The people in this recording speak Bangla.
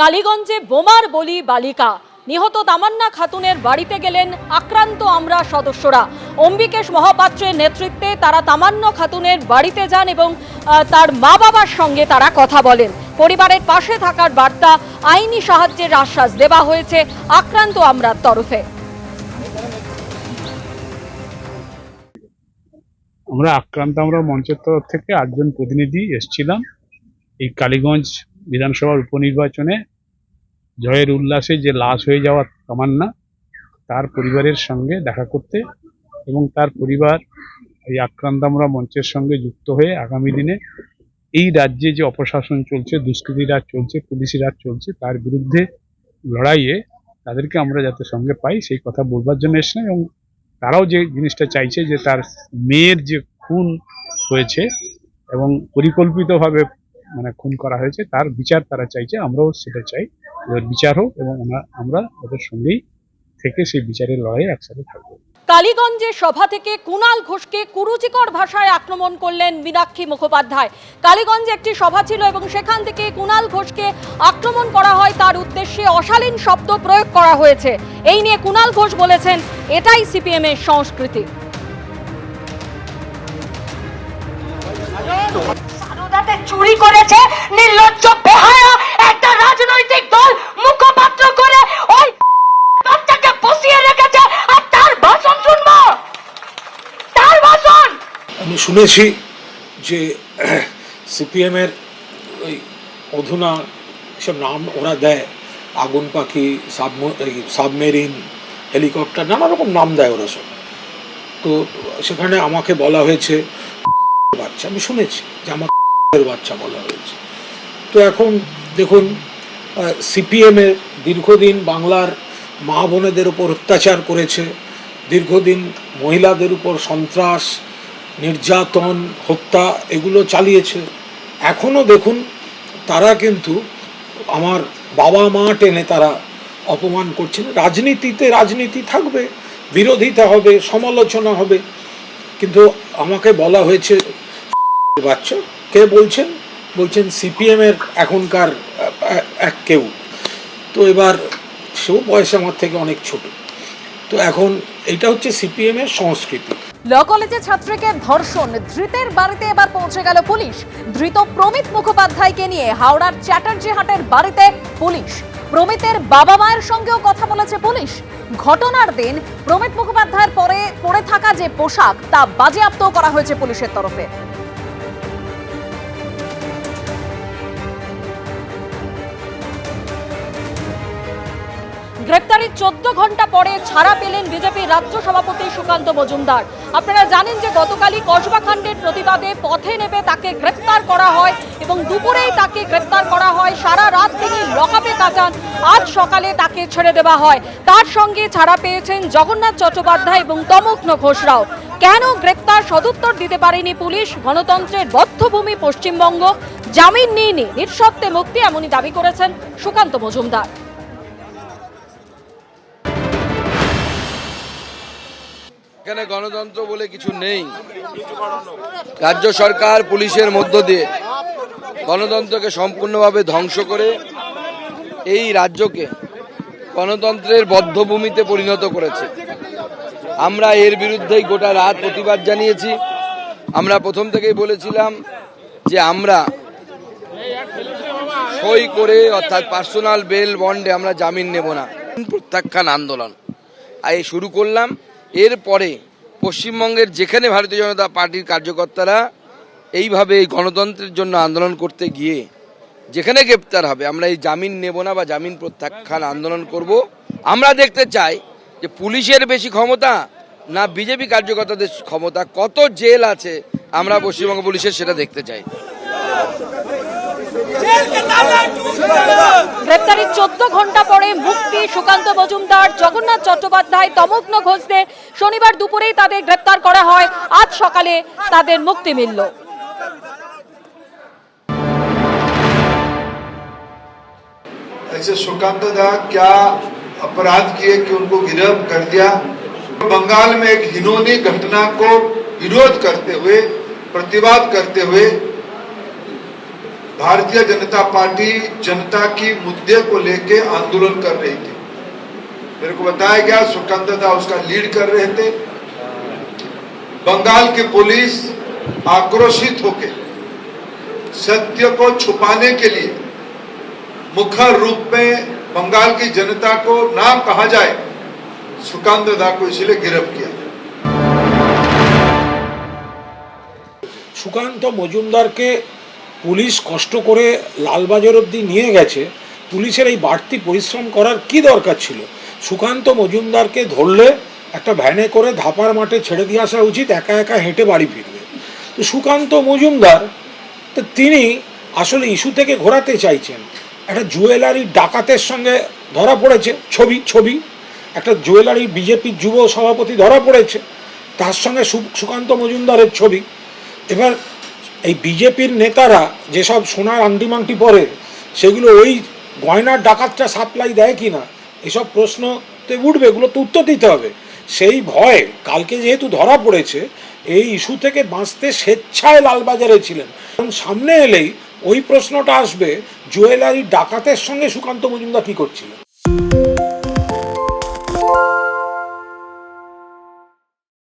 কালীগঞ্জে বোমার বলি বালিকা, নিহত তামান্না খাতুনের বাড়িতে গেলেন আক্রান্ত আমরা সদস্যরা। অম্বিকেশ মহাপাত্রের নেতৃত্বে তারা তামান্না খাতুনের বাড়িতে যান এবং তার মা বাবার সঙ্গে তারা কথা বলেন। পরিবারের পাশে থাকার বার্তা, আইনি সাহায্যের আশ্বাস দেওয়া হয়েছে আক্রান্ত আমরার তরফে। আমরা আক্রান্ত আমরা মঞ্চের তরফ থেকে 8 জন প্রতিনিধি এসেছিলাম এই কালীগঞ্জ বিধানসভার উপনির্বাচনে জয়ের উল্লাসে যে লাশ হয়ে যাওয়া তামান্না, তার পরিবারের সঙ্গে দেখা করতে এবং তার পরিবার এই আক্রান্ত আমরা মঞ্চের সঙ্গে যুক্ত হয়ে আগামী দিনে এই রাজ্যে যে অপশাসন চলছে, দুষ্কৃতি রাজ চলছে, পুলিশি রাজ চলছে, তার বিরুদ্ধে লড়াইয়ে তাদেরকে আমরা যাতে সঙ্গে পাই সেই কথা বলবার জন্য এসেছিলাম। এবং তারাও যে জিনিসটা চাইছে যে তার মেয়ের যে খুন হয়েছে এবং পরিকল্পিতভাবে খুন করা হয়েছে, তার বিচার তারা চাইছে, আমরাও সেটা চাই, এর বিচার হোক এবং আমরা ওদের সঙ্গেই থেকে সেই বিচারের লড়াইয়ে একসাথে থাকবো। কালীগঞ্জে সভা থেকে কুণাল ঘোষকে কুরুচিকর ভাষায় আক্রমণ করলেন মীনাক্ষী মুখোপাধ্যায়। কালীগঞ্জে একটি সভা ছিল এবং সেখান থেকে কুণাল ঘোষকে আক্রমণ করা হয়, তার উদ্দেশ্যে অশালীন শব্দ প্রয়োগ করা হয়েছে। এই নিয়ে কুণাল ঘোষ বলেছেন, এটাই সিপিএম এর সংস্কৃতি। চুরি করেছে নির্লজ্জ বেহায়া একটা রাজনৈতিক দল মুখপাত্র করে ওই বাচ্চাকে বসিয়ে রেখেছে, আর তার ভাষণ শুনবো, তার ভাষণ। আমি শুনেছি যে সিপিএম এর ওই অধুনা সব নাম ওরা দেয়, আগুন পাখি, সাবমেরিন, হেলিকপ্টার, নানা রকম নাম দেয় ওরা সব। তো সেখানে আমাকে বলা হয়েছে বাচ্চা, আমি শুনেছি যে আমার বাচ্চা বলা হয়েছে। তো এখন দেখুন, সিপিএম এর দীর্ঘদিন বাংলার মা বোনেদের উপর অত্যাচার করেছে, দীর্ঘদিন মহিলাদের উপর সন্ত্রাস, নির্যাতন, হত্যা এগুলো চালিয়েছে। এখনও দেখুন তারা কিন্তু আমার বাবা মা টেনে তারা অপমান করছেন। রাজনীতিতে রাজনীতি থাকবে, বিরোধিতা হবে, সমালোচনা হবে, কিন্তু আমাকে বলা হয়েছে বাচ্চা। কে বলছেন? বলছেন সিপিএম এর এখনকার এক কেউ। তো এবার সেও বয়সে আমার থেকে অনেক ছোট। তো এখন এটা হচ্ছে সিপিএম এর সংস্কৃতি। ল কলেজে ছাত্রীকে ধর্ষণ, ধৃতের বাড়িতে এবার পৌঁছে গেল পুলিশ। ধৃত প্রমিত মুখোপাধ্যায়কে নিয়ে হাওড়ার চ্যাটার্জি হাটের বাড়িতে পুলিশ। প্রমিতের বাবা মায়ের সঙ্গেও কথা বলেছে পুলিশ। ঘটনার দিন প্রমিত মুখোপাধ্যায়ের পরে থাকা যে পোশাক, তা বাজেয়াপ্ত করা হয়েছে পুলিশের তরফে। গ্রেপ্তারির 14 ঘন্টা পরে ছাড়া পেলেন বিজেপির রাজ্য সভাপতি সুকান্ত মজুমদার। আপনারা জানেন যে গতকালই কসবাকাণ্ডের প্রতিবাদে পথে নেমে তাকে গ্রেপ্তার করা হয় এবং দুপুরেই তাকে গ্রেপ্তার করা হয়। সারা রাত তিনি লকআপে কাটান, আজ সকালে তাকে ছেড়ে দেওয়া হয়। তার সঙ্গে ছাড়া পেয়েছেন জগন্নাথ চট্টোপাধ্যায় এবং তমগ্ন ঘোষরাও। কেন গ্রেপ্তার, সদুত্তর দিতে পারেনি পুলিশ। গণতন্ত্রের বধ্যভূমি পশ্চিমবঙ্গ, জামিন নিয়ে নিঃশর্তে মুক্তি, এমনই দাবি করেছেন সুকান্ত মজুমদার। এখানে গণতন্ত্র বলে কিছু নেই। রাজ্য সরকার পুলিশের মধ্য দিয়ে গণতন্ত্রকে সম্পূর্ণভাবে ধ্বংস করে এই রাজ্যকে গণতন্ত্রের বধ্যভূমিতে পরিণত করেছে। আমরা এর বিরুদ্ধেই গোটা রাত প্রতিবাদ জানিয়েছি। আমরা প্রথম থেকেই বলেছিলাম যে আমরা সই করে, অর্থাৎ পার্সোনাল বেল বন্ডে আমরা জামিন নেব না, প্রত্যাখ্যান আন্দোলন এই শুরু করলাম। এরপরে পশ্চিমবঙ্গের যেখানে ভারতীয় জনতা পার্টির কার্যকর্তারা এইভাবে এই গণতন্ত্রের জন্য আন্দোলন করতে গিয়ে যেখানে গ্রেপ্তার হবে, আমরা এই জামিন নেব না বা জামিন প্রত্যাখ্যান আন্দোলন করব। আমরা দেখতে চাই যে পুলিশের বেশি ক্ষমতা না বিজেপি কার্যকর্তাদের ক্ষমতা, কত জেল আছে আমরা পশ্চিমবঙ্গ পুলিশের, সেটা দেখতে চাই। গ্রেপ্তারির 14 ঘন্টা পরে মুক্তি সুকান্ত মজুমদার, জগন্নাথ চট্টোপাধ্যায়, তমগ্ন ঘোষদের। শনিবার দুপুরেই তাদের গ্রেপ্তার করা হয়, আজ সকালে তাদের মুক্তি মিলল। ऐसे सुकांत दा क्या अपराध किए कि उनको गिरफ्तार कर दिया। बंगाल में एक घिनौनी घटना को विरोध करते हुए, प्रतिवाद करते हुए भारतीय जनता पार्टी जनता की मुद्दे को लेके आंदोलन कर रही थी। मेरे को बताया गया सुकांत दादा उसका लीड कर रहे थे। बंगाल की पुलिस आक्रोशित होकर सत्य को छुपाने के लिए मुखर रूप में बंगाल की जनता को ना कहा जाए, सुकांत दादा को इसलिए गिरफ्त किया। সুকান্ত মজুমদারকে পুলিশ কষ্ট করে লালবাজার অবধি নিয়ে গেছে। পুলিশের এই বাড়তি পরিশ্রম করার কি দরকার ছিল? সুকান্ত মজুমদারকে ধরলে একটা ভ্যানে করে ধাপার মাঠে ছেড়ে দিয়ে আসা উচিত, একা একা হেঁটে বাড়ি ফিরবে। তো সুকান্ত মজুমদার তো তিনি আসলে ইস্যু থেকে ঘোরাতে চাইছেন। একটা জুয়েলারি ডাকাতের সঙ্গে ধরা পড়েছে, ছবি একটা জুয়েলারি বিজেপির যুব সভাপতি ধরা পড়েছে, তার সঙ্গে সুকান্ত মজুমদারের ছবি। এবার এই বিজেপির নেতারা যেসব সোনার আংটি মাংটি পরে সেগুলো ওই গয়নার ডাকাতটা সাপ্লাই দেয় কি না, এসব প্রশ্নতে উঠবে, এগুলো তো উত্তর দিতে হবে। সেই ভয়ে কালকে যেহেতু ধরা পড়েছে, এই ইস্যু থেকে বাঁচতে স্বেচ্ছায় লালবাজারে ছিলেন। এবং সামনে এলেই ওই প্রশ্নটা আসবে, জুয়েলারি ডাকাতের সঙ্গে সুকান্ত মজুমদার কী করছিলেন।